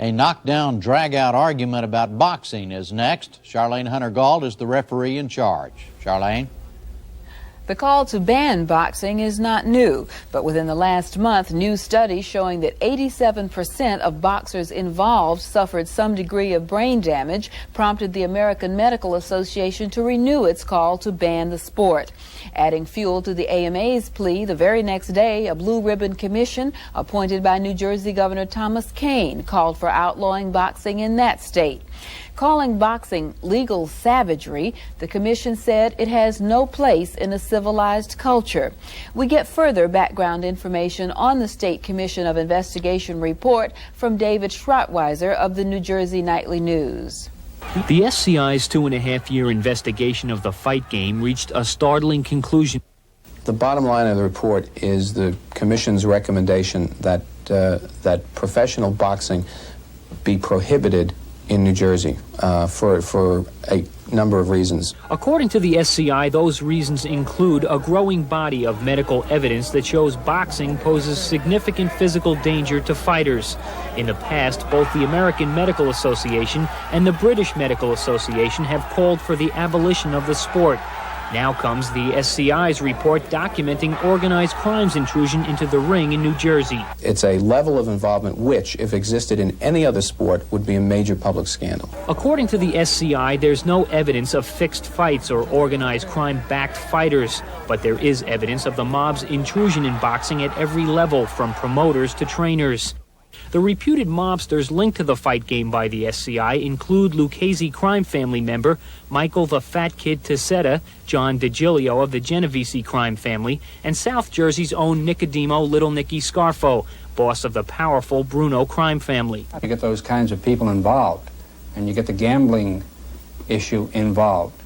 A knockdown, drag-out argument about boxing is next. Charlene Hunter-Gauld is the referee in charge. Charlene? The call to ban boxing is not new, but within the last month, new studies showing that 87% of boxers involved suffered some degree of brain damage prompted the American Medical Association to renew its call to ban the sport. Adding fuel to the AMA's plea, the very next day, a blue ribbon commission appointed by New Jersey Governor Thomas Kean called for outlawing boxing in that state. Calling boxing legal savagery, the commission said it has no place in a civilized culture. We get further background information on the State Commission of Investigation report from David Schrottweiser of the New Jersey Nightly News. The SCI's 2.5-year investigation of the fight game reached a startling conclusion. The bottom line of the report is the Commission's recommendation that that professional boxing be prohibited in New Jersey for a number of reasons. According to the SCI, those reasons include a growing body of medical evidence that shows boxing poses significant physical danger to fighters. In the past, both the American Medical Association and the British Medical Association have called for the abolition of the sport. Now comes the SCI's report documenting organized crime's intrusion into the ring in New Jersey. It's a level of involvement which, if existed in any other sport, would be a major public scandal. According to the SCI, there's no evidence of fixed fights or organized crime-backed fighters, but there is evidence of the mob's intrusion in boxing at every level, from promoters to trainers. The reputed mobsters linked to the fight game by the SCI include Lucchese crime family member Michael the Fat Kid Tessetta, John DiGilio of the Genovese crime family, and South Jersey's own Nicodemo Little Nicky Scarfo, boss of the powerful Bruno crime family. You get those kinds of people involved, and you get the gambling issue involved.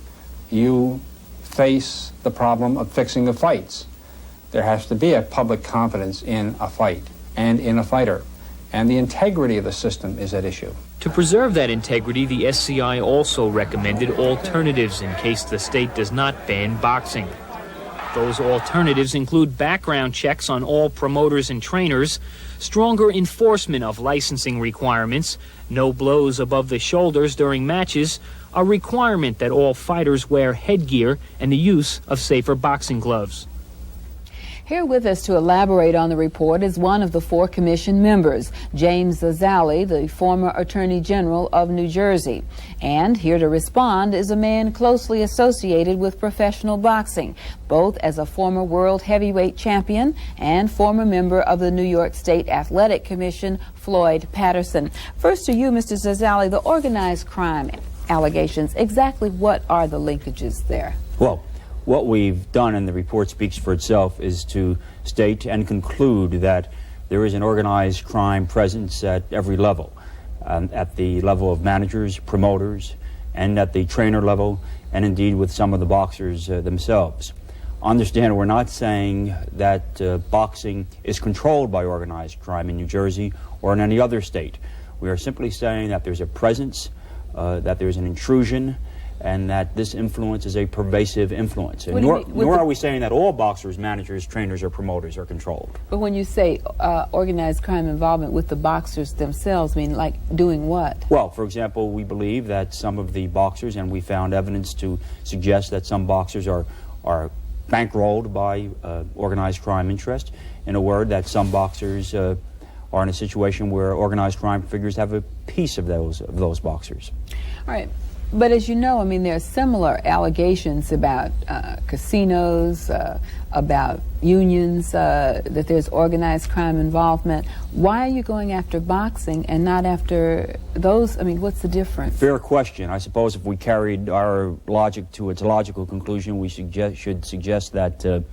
You face the problem of fixing the fights. There has to be a public confidence in a fight and in a fighter. And the integrity of the system is at issue. To preserve that integrity, the SCI also recommended alternatives in case the state does not ban boxing. Those alternatives include background checks on all promoters and trainers, stronger enforcement of licensing requirements, no blows above the shoulders during matches, a requirement that all fighters wear headgear, and the use of safer boxing gloves. Here with us to elaborate on the report is one of the 4 commission members, James Zazzali, the former Attorney General of New Jersey. And here to respond is a man closely associated with professional boxing, both as a former world heavyweight champion and former member of the New York State Athletic Commission, Floyd Patterson. First to you, Mr. Zazzali, the organized crime allegations, exactly what are the linkages there? Well, what we've done, and the report speaks for itself, is to state and conclude that there is an organized crime presence at every level, at the level of managers, promoters, and at the trainer level, and indeed with some of the boxers themselves. Understand, we're not saying that boxing is controlled by organized crime in New Jersey or in any other state. We are simply saying that there's a presence, that there's an intrusion, and that this influence is a pervasive influence. And nor are we saying that all boxers, managers, trainers, or promoters are controlled. But when you say organized crime involvement with the boxers themselves, I mean, like doing what? Well, for example, we believe that some of the boxers, and we found evidence to suggest that some boxers are bankrolled by organized crime interest. In a word, that some boxers are in a situation where organized crime figures have a piece of those boxers. All right. But as you know, I mean, there are similar allegations about casinos, about unions, that there's organized crime involvement. Why are you going after boxing and not after those? I mean, what's the difference? Fair question. I suppose if we carried our logic to its logical conclusion, we should suggest that the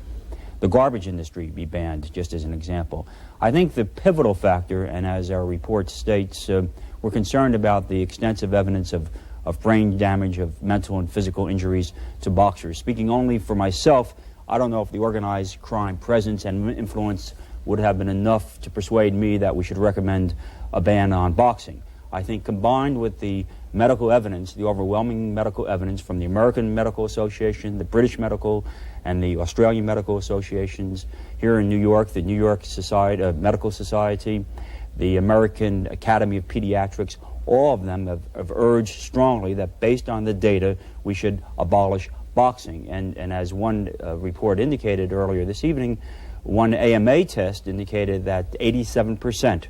garbage industry be banned, just as an example. I think the pivotal factor, and as our report states, we're concerned about the extensive evidence of brain damage, of mental and physical injuries to boxers. Speaking only for myself, I don't know if the organized crime presence and influence would have been enough to persuade me that we should recommend a ban on boxing. I think combined with the medical evidence, the overwhelming medical evidence from the American Medical Association, the British Medical, and the Australian Medical Associations, here in New York, the New York Medical Society, the American Academy of Pediatrics, all of them have urged strongly that based on the data, we should abolish boxing. And as one report indicated earlier this evening, one AMA test indicated that 87%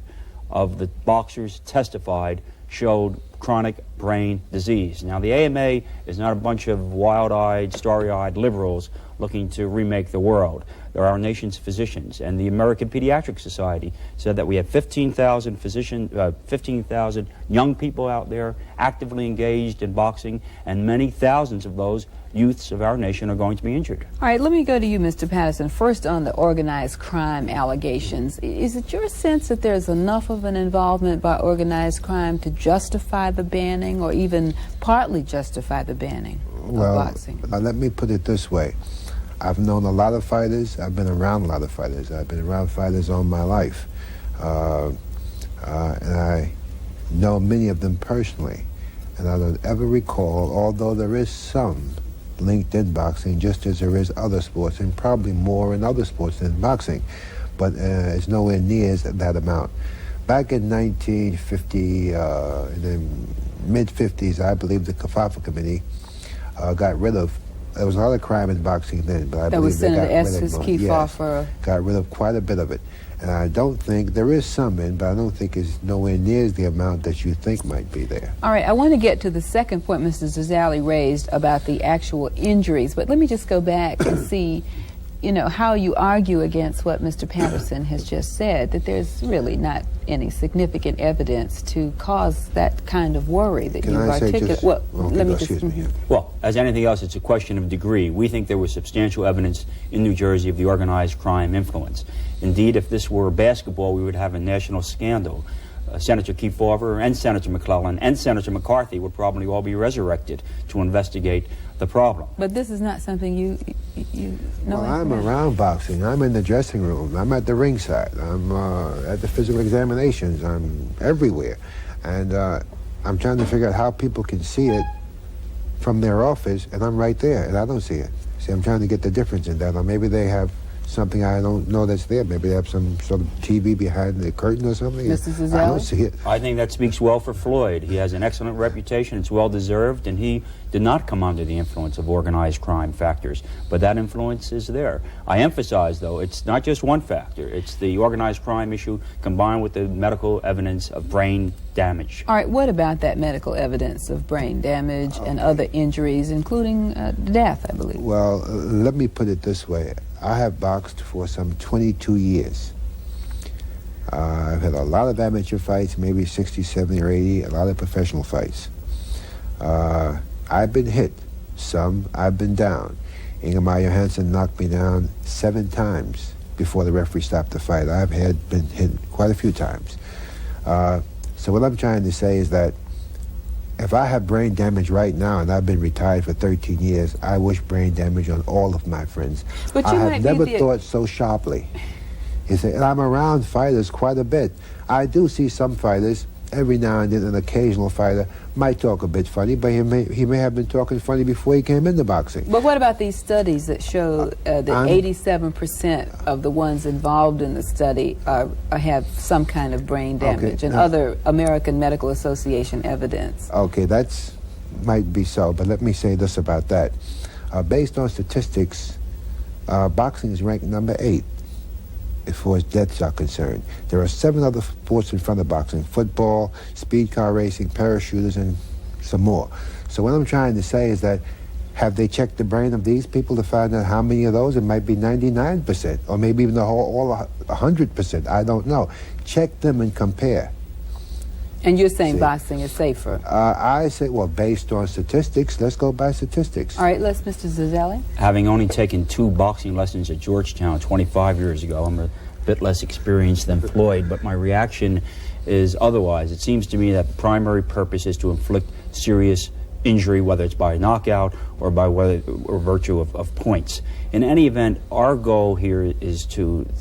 of the boxers testified showed chronic brain disease. Now, the AMA is not a bunch of wild-eyed, starry-eyed liberals looking to remake the world. They're our nation's physicians, and the American Pediatric Society said that we have 15,000 young people out there actively engaged in boxing, and many thousands of those youths of our nation are going to be injured. All right, let me go to you, Mr. Patterson. First, on the organized crime allegations, is it your sense that there's enough of an involvement by organized crime to justify the banning, or even partly justify the banning of boxing? Let me put it this way. I've known a lot of fighters. I've been around a lot of fighters. I've been around fighters all my life. And I know many of them personally. And I don't ever recall, although there is some linked in boxing, just as there is other sports, and probably more in other sports than boxing, but it's nowhere near that amount. Back in 1950, in the mid-50s, I believe the Kafafa Committee got rid of, there was a lot of crime in boxing then, but I believe they got rid of Senator Estes Kefauver. Got rid of quite a bit of it. And I don't think, there is some in, but I don't think it's nowhere near the amount that you think might be there. All right, I want to get to the second point Mr. Zazali raised about the actual injuries, but let me just go back and see, you know, how you argue against what Mr. Patterson has just said, that there's really not any significant evidence to cause that kind of worry that you've articulated. Well, let me just... Well, as anything else, it's a question of degree. We think there was substantial evidence in New Jersey of the organized crime influence. Indeed, if this were basketball, we would have a national scandal. Senator Kefauver and Senator McClellan and Senator McCarthy would probably all be resurrected to investigate the problem. But this is not something you know. Well, I'm around boxing. I'm in the dressing room. I'm at the ringside. I'm at the physical examinations. I'm everywhere. And I'm trying to figure out how people can see it from their office, and I'm right there, and I don't see it. See, I'm trying to get the difference in that. Or maybe they have something I don't know that's there. Maybe they have some sort of TV behind the curtain or something. Mr. Zazali? I don't see it. I think that speaks well for Floyd. He has an excellent reputation. It's well deserved, and he did not come under the influence of organized crime factors, but that influence is there. I emphasize, though, it's not just one factor. It's the organized crime issue combined with the medical evidence of brain damage. All right, what about that medical evidence of brain damage and other injuries, including death, I believe? Well, let me put it this way. I have boxed for some 22 years. I've had a lot of amateur fights, maybe 60, 70, or 80, a lot of professional fights. I've been hit. Some I've been down. Ingemar Johansson knocked me down 7 times before the referee stopped the fight. I've been hit quite a few times. So what I'm trying to say is that if I have brain damage right now, and I've been retired for 13 years, I wish brain damage on all of my friends. But I have never thought so sharply. And I'm around fighters quite a bit. I do see some fighters, every now and then an occasional fighter might talk a bit funny, but he may have been talking funny before he came into boxing. But what about these studies that show that 87% of the ones involved in the study have some kind of brain damage and other American Medical Association evidence? Okay, that's might be so, but let me say this about that. Based on statistics, boxing is ranked number 8 as far as deaths are concerned. There are 7 other sports in front of boxing: football, speed car racing, parachuters, and some more. So what I'm trying to say is that, have they checked the brain of these people to find out how many of those? It might be 99%, or maybe even all 100%. I don't know. Check them and compare. And you're saying boxing is safer? I say, well, based on statistics, let's go by statistics. All right, Mr. Zazali. Having only taken 2 boxing lessons at Georgetown 25 years ago, I'm a bit less experienced than Floyd, but my reaction is otherwise. It seems to me that the primary purpose is to inflict serious injury, whether it's by knockout or by virtue of points. In any event, our goal here is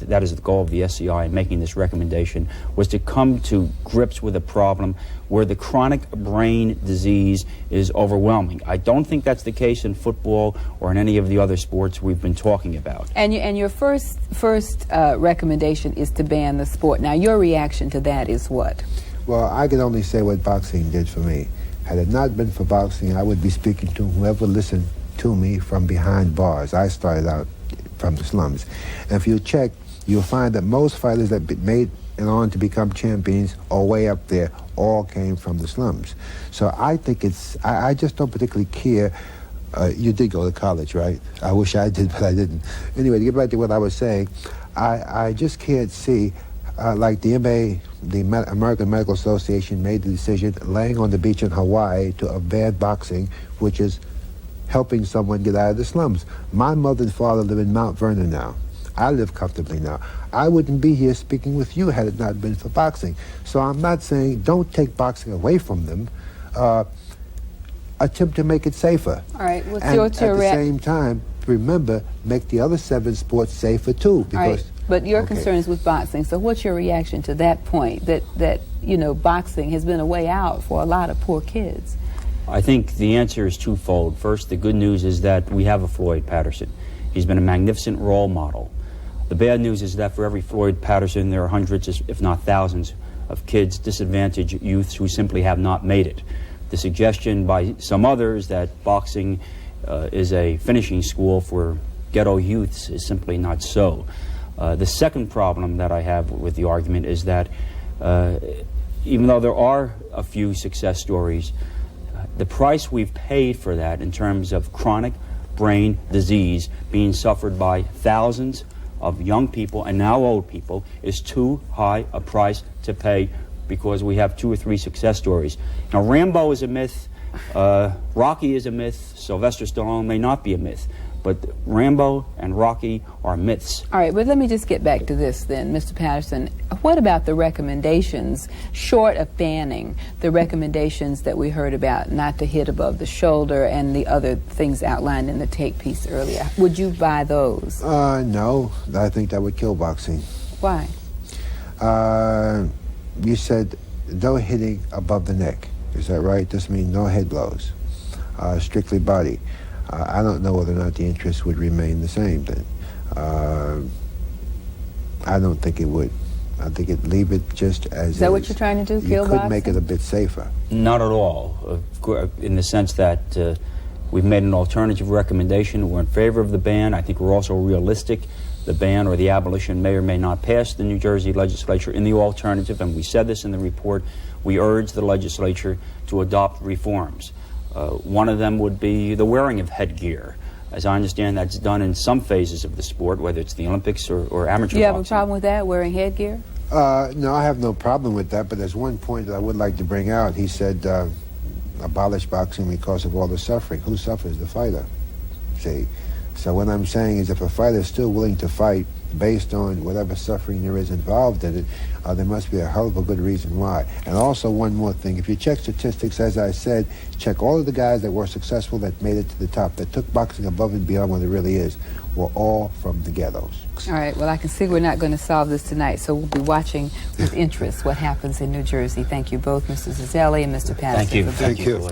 that is the goal of the SCI in making this recommendation, was to come to grips with a problem where the chronic brain disease is overwhelming. I don't think that's the case in football or in any of the other sports we've been talking about. And your first recommendation is to ban the sport. Now, your reaction to that is what? Well, I can only say what boxing did for me. Had it not been for boxing, I would be speaking to whoever listened to me from behind bars. I started out from the slums. And if you check, you'll find that most fighters that made it on to become champions or way up there all came from the slums. So I think I just don't particularly care. You did go to college, right? I wish I did, but I didn't. Anyway, to get back to what I was saying, I just can't see, like the American Medical Association made the decision laying on the beach in Hawaii to ban boxing, which is helping someone get out of the slums. My mother and father live in Mount Vernon now. I live comfortably now. I wouldn't be here speaking with you had it not been for boxing. So I'm not saying don't take boxing away from them. Attempt to make it safer. All right, what's and your at the same time, remember, make the other 7 sports safer too. Because, all right, but your okay. concern is with boxing. So what's your reaction to that point, that boxing has been a way out for a lot of poor kids? I think the answer is twofold. First, the good news is that we have a Floyd Patterson. He's been a magnificent role model. The bad news is that for every Floyd Patterson, there are hundreds, if not thousands, of kids, disadvantaged youths who simply have not made it. The suggestion by some others that boxing is a finishing school for ghetto youths is simply not so. The second problem that I have with the argument is that even though there are a few success stories, the price we've paid for that in terms of chronic brain disease being suffered by thousands of young people and now old people is too high a price to pay because we have 2 or 3 success stories. Now, Rambo is a myth, Rocky is a myth, Sylvester Stallone may not be a myth, but Rambo and Rocky are myths. All right, but let me just get back to this then, Mr. Patterson. What about the recommendations, short of banning, the recommendations that we heard about, not to hit above the shoulder and the other things outlined in the take piece earlier? Would you buy those? No, I think that would kill boxing. Why? You said no hitting above the neck. Is that right? This means no head blows, strictly body. I don't know whether or not the interest would remain the same then. I don't think it would. I think it'd leave it just as is. Is that what you're trying to do, kill boxing? You could make it a bit safer. Not at all, in the sense that we've made an alternative recommendation. We're in favor of the ban. I think we're also realistic. The ban or the abolition may or may not pass the New Jersey legislature. In the alternative, and we said this in the report, we urge the legislature to adopt reforms. One of them would be the wearing of headgear. As I understand, that's done in some phases of the sport, whether it's the Olympics or amateur boxing. You have a problem with that, wearing headgear? No, I have no problem with that, but there's one point that I would like to bring out. He said abolish boxing because of all the suffering. Who suffers? The fighter. See? So what I'm saying is if a fighter is still willing to fight based on whatever suffering there is involved in it, there must be a hell of a good reason why. And also one more thing, if you check statistics, as I said, check all of the guys that were successful, that made it to the top, that took boxing above and beyond what it really is, were all from the ghettos. All right, well, I can see we're not going to solve this tonight, so we'll be watching with interest what happens in New Jersey. Thank you both, Mr. Zazzelli and Mr. Patterson. Thank you. Thank you.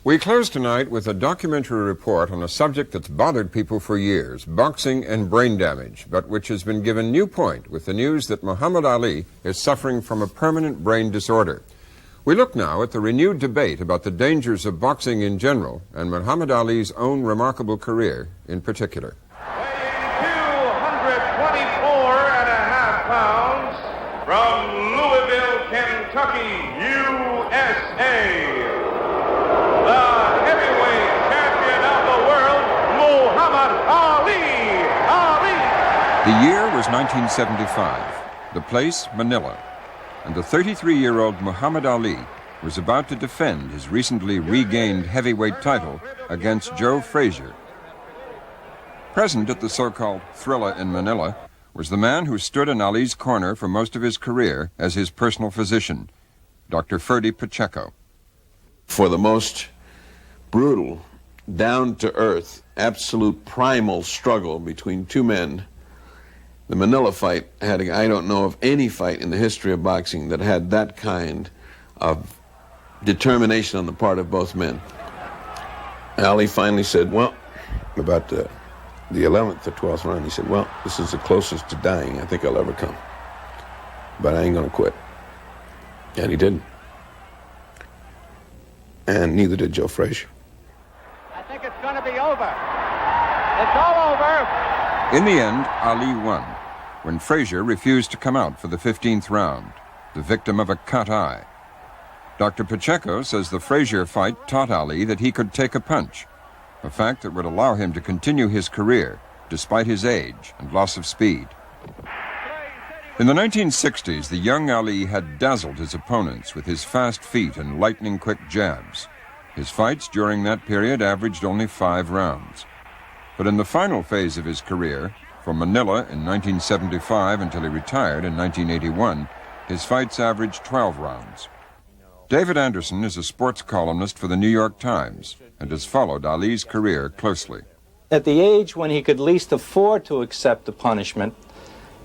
We close tonight with a documentary report on a subject that's bothered people for years, boxing and brain damage, but which has been given new point with the news that Muhammad Ali is suffering from a permanent brain disorder. We look now at the renewed debate about the dangers of boxing in general and Muhammad Ali's own remarkable career in particular. Weighing 224.5 pounds, from Louisville, Kentucky, USA. The heavyweight champion of the world, Muhammad Ali. The year was 1975, the place Manila, and the 33-year-old Muhammad Ali was about to defend his recently regained heavyweight title against Joe Frazier. Present at the so-called Thrilla in Manila was the man who stood in Ali's corner for most of his career as his personal physician, Dr. Ferdy Pacheco. for the most brutal, down-to-earth, absolute primal struggle between two men. The Manila fight had, I don't know of any fight in the history of boxing that had that kind of determination on the part of both men. Ali finally said, well, about the 11th or 12th round, he said, well, this is the closest to dying I think I'll ever come. But I ain't gonna quit. And he didn't. And neither did Joe Frazier. I think it's gonna be over. It's all over. In the end, Ali won, when Frazier refused to come out for the 15th round, the victim of a cut eye. Dr. Pacheco says the Frazier fight taught Ali that he could take a punch, a fact that would allow him to continue his career despite his age and loss of speed. In the 1960s, the young Ali had dazzled his opponents with his fast feet and lightning-quick jabs. His fights during that period averaged only 5 rounds. But in the final phase of his career, from Manila in 1975 until he retired in 1981, his fights averaged 12 rounds. David Anderson is a sports columnist for the New York Times and has followed Ali's career closely. At the age when he could least afford to accept the punishment,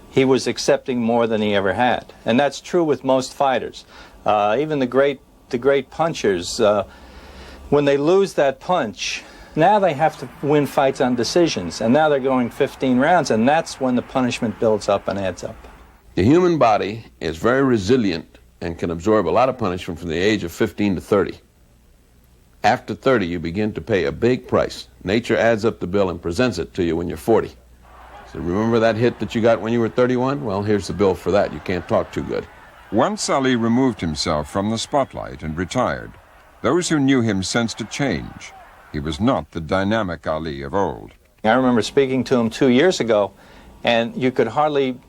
he was accepting more than he ever had. And that's true with most fighters. Even the great punchers, when they lose that punch, now they have to win fights on decisions. And now they're going 15 rounds, and that's when the punishment builds up and adds up. The human body is very resilient and can absorb a lot of punishment from the age of 15 to 30. After 30, you begin to pay a big price. Nature adds up the bill and presents it to you when you're 40. So remember that hit that you got when you were 31? Well, here's the bill for that. You can't talk too good. Once Ali removed himself from the spotlight and retired, those who knew him sensed a change. He was not the dynamic Ali of old. I remember speaking to him 2 years ago, and you could hardly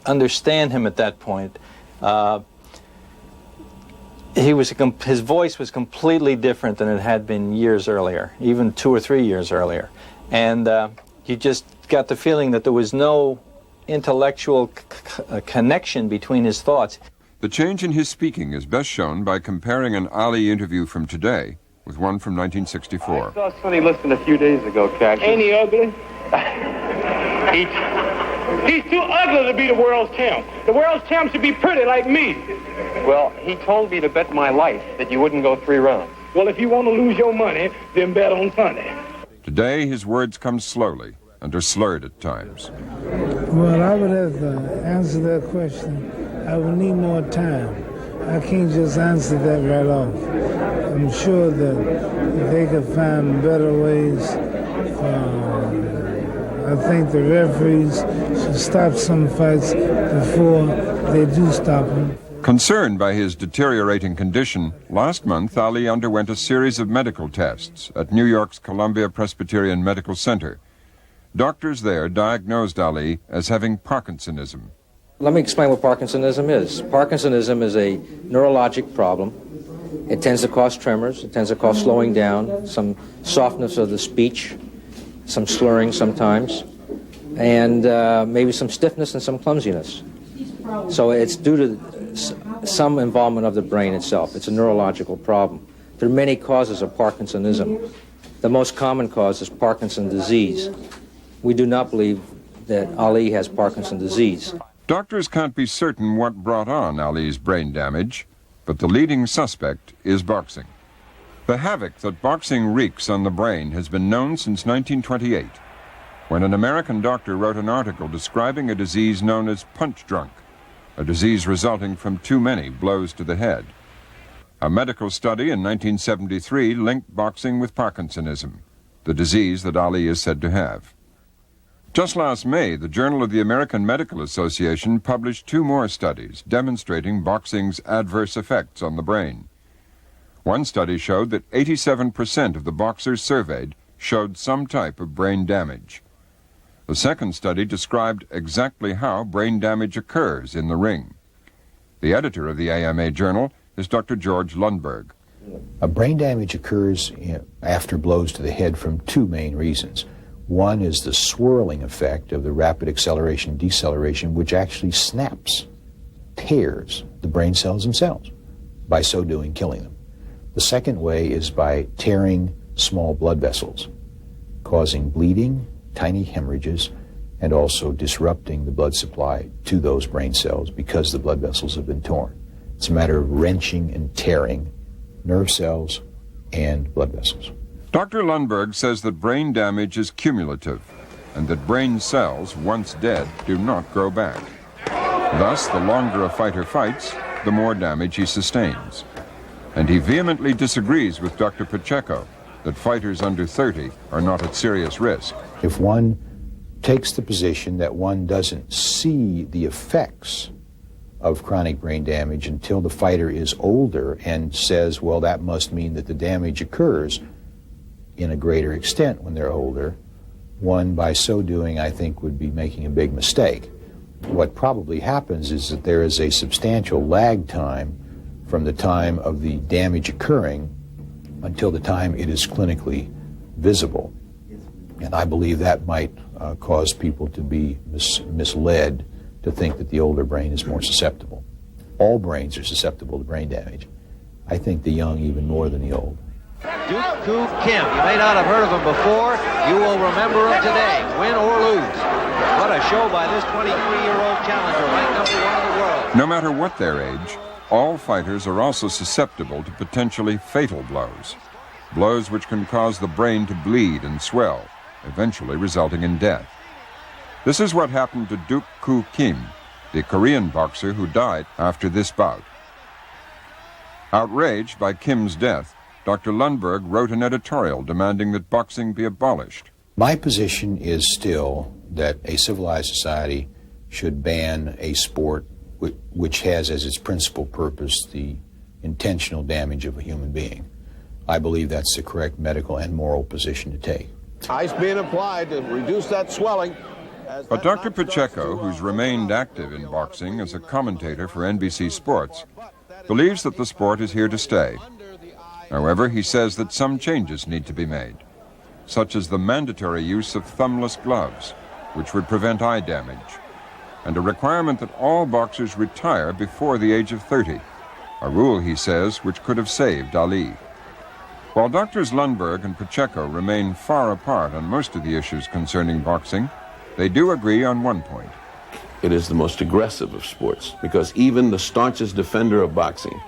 understand him at that point. His voice was completely different than it had been years earlier, even 2 or 3 years earlier. And you just got the feeling that there was no intellectual connection between his thoughts. The change in his speaking is best shown by comparing an Ali interview from today with one from 1964. I saw Sonny Liston a few days ago, Cassius. Ain't he ugly? He's too ugly to be the world's champ. The world's champ should be pretty like me. Well, he told me to bet my life that you wouldn't go 3 rounds. Well, if you want to lose your money, then bet on Sunday. Today, his words come slowly and are slurred at times. Well, I would have to answer that question. I would need more time. I can't just answer that right off. I'm sure that they could find better ways. I think the referees should stop some fights before they do stop them. Concerned by his deteriorating condition, last month Ali underwent a series of medical tests at New York's Columbia Presbyterian Medical Center. Doctors there diagnosed Ali as having Parkinsonism. Let me explain what Parkinsonism is. Parkinsonism is a neurologic problem. It tends to cause tremors, it tends to cause slowing down, some softness of the speech, some slurring sometimes, and maybe some stiffness and some clumsiness. So it's due to some involvement of the brain itself. It's a neurological problem. There are many causes of Parkinsonism. The most common cause is Parkinson's disease. We do not believe that Ali has Parkinson's disease. Doctors can't be certain what brought on Ali's brain damage, but the leading suspect is boxing. The havoc that boxing wreaks on the brain has been known since 1928, when an American doctor wrote an article describing a disease known as punch drunk, a disease resulting from too many blows to the head. A medical study in 1973 linked boxing with Parkinsonism, the disease that Ali is said to have. Just last May, the Journal of the American Medical Association published 2 more studies demonstrating boxing's adverse effects on the brain. One study showed that 87% of the boxers surveyed showed some type of brain damage. The second study described exactly how brain damage occurs in the ring. The editor of the AMA Journal is Dr. George Lundberg. Brain damage occurs after blows to the head from 2 main reasons. One is the swirling effect of the rapid acceleration-deceleration, which actually snaps, tears the brain cells themselves, by so doing killing them. The second way is by tearing small blood vessels, causing bleeding, tiny hemorrhages, and also disrupting the blood supply to those brain cells because the blood vessels have been torn. It's a matter of wrenching and tearing nerve cells and blood vessels. Dr. Lundberg says that brain damage is cumulative and that brain cells, once dead, do not grow back. Thus, the longer a fighter fights, the more damage he sustains. And he vehemently disagrees with Dr. Pacheco that fighters under 30 are not at serious risk. If one takes the position that one doesn't see the effects of chronic brain damage until the fighter is older and says, well, that must mean that the damage occurs in a greater extent when they're older, one, by so doing, I think, would be making a big mistake. What probably happens is that there is a substantial lag time from the time of the damage occurring until the time it is clinically visible. And I believe that might cause people to be misled to think that the older brain is more susceptible. All brains are susceptible to brain damage. I think the young even more than the old. Duk Koo Kim. You may not have heard of him before. You will remember him today, win or lose. What a show by this 23-year-old challenger, ranked #1 in the world. No matter what their age, all fighters are also susceptible to potentially fatal blows. Blows which can cause the brain to bleed and swell, eventually resulting in death. This is what happened to Duk Koo Kim, the Korean boxer who died after this bout. Outraged by Kim's death, Dr. Lundberg wrote an editorial demanding that boxing be abolished. My position is still that a civilized society should ban a sport which has as its principal purpose the intentional damage of a human being. I believe that's the correct medical and moral position to take. Ice being applied to reduce that swelling. But Dr. Pacheco, who's remained active in boxing as a commentator for NBC Sports, believes that the sport is here to stay. However, he says that some changes need to be made, such as the mandatory use of thumbless gloves, which would prevent eye damage, and a requirement that all boxers retire before the age of 30, a rule, he says, which could have saved Ali. While Drs. Lundberg and Pacheco remain far apart on most of the issues concerning boxing, they do agree on one point. It is the most aggressive of sports because even the staunchest defender of boxing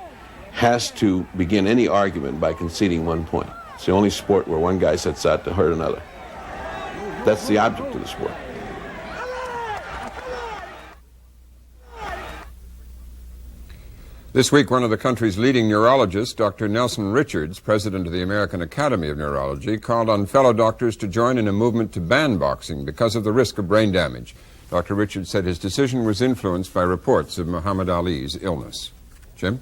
has to begin any argument by conceding 1 point. It's the only sport where one guy sets out to hurt another. That's the object of the sport. This week, one of the country's leading neurologists, Dr. Nelson Richards, president of the American Academy of Neurology, called on fellow doctors to join in a movement to ban boxing because of the risk of brain damage. Dr. Richards said his decision was influenced by reports of Muhammad Ali's illness. Jim?